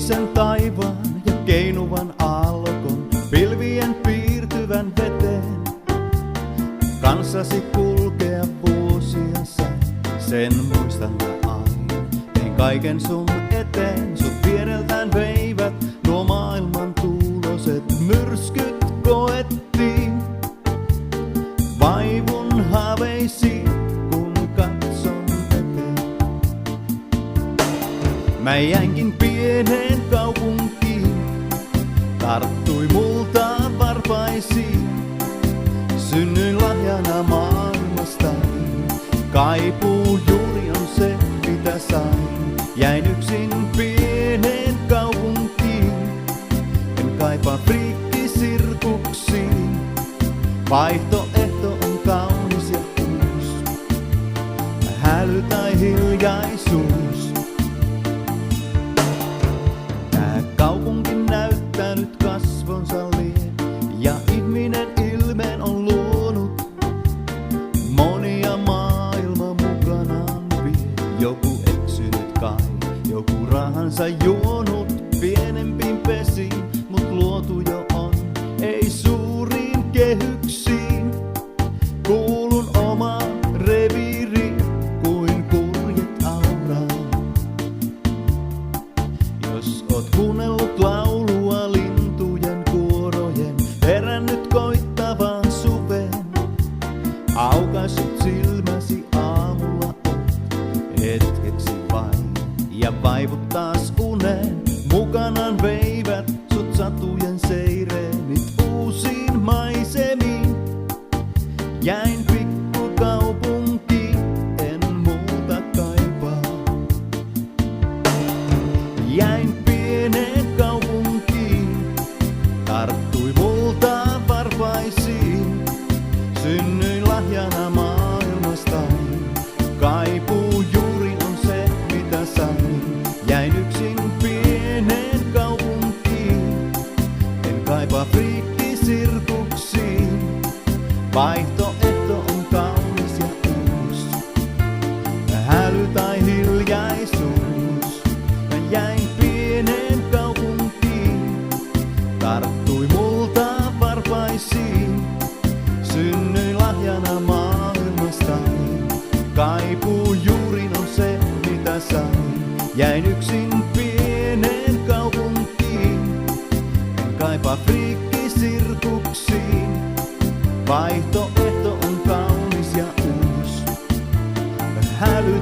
sinisen taivaan ja keinuvan aallokon, pilvien piirtyvän veteen. Kanssasi kulkea vuosia sain, sen muistan mä aina. Tein kaiken sun eteen, sut viereltään veivät nuo maailman tuuloset myrskyt koettiin. Vaivun haaveisiin, kun katson eteen. Mä jäinkin pieneen kaupunkiin, tarttui multa varpaisiin. Synnyin lahjana maailmastain, kaipuu juuri on se mitä sain. Jäin yksin pieneen kaupunkiin, en kaipaa friikkisirkuksiin. Vaihtoehto on kaunis ja uusi, häly tai hiljaisuus. Tää kaupunki näyttää nyt kasvonsa lie, ja ihminen ilmeen on luonut. Monia maailma mukanaan vie, joku eksynyt kai, joku rahansa juonut. Pienempiin pesiin mut luotu jo on, ei suuriin kehyksiin. Kuulun omaan reviiriin kuin kurjet auraan. Jos oot kuunnellut laulua lintujen kuorojen, herännyt koittavaan suveen, aukaissut silmäsi aamulla oot, hetkeksi vain, ja vaivut taas uneen. Mukanaan veivät sut satujen seireenit uusiin maisemiin. Jäin pikkukaupunkiin, en muuta kaipaa. Jäin pieneen kaupunkiin, tarttui multa varpaisiin. Synnyin lahjana maailmastain, kaipuu juuri on se mitä sain. Jäin yksin pieneen kaupunkiin, en kaipaa friikkisirkuksiin. Vaihtoehto on kaunis ja uusi, häly tai hiljaisuus. Mä jäin pieneen kaupunkiin, tarttui multa varpaisiin. Synnyin lahjana maailmastain, kaipuu juuri on se mitä sain. Jäin yksin pieneen kaupunkiin, en kaipaa friikkisirkuksiin. Vaihtoehto on kaunis ja uusi, häly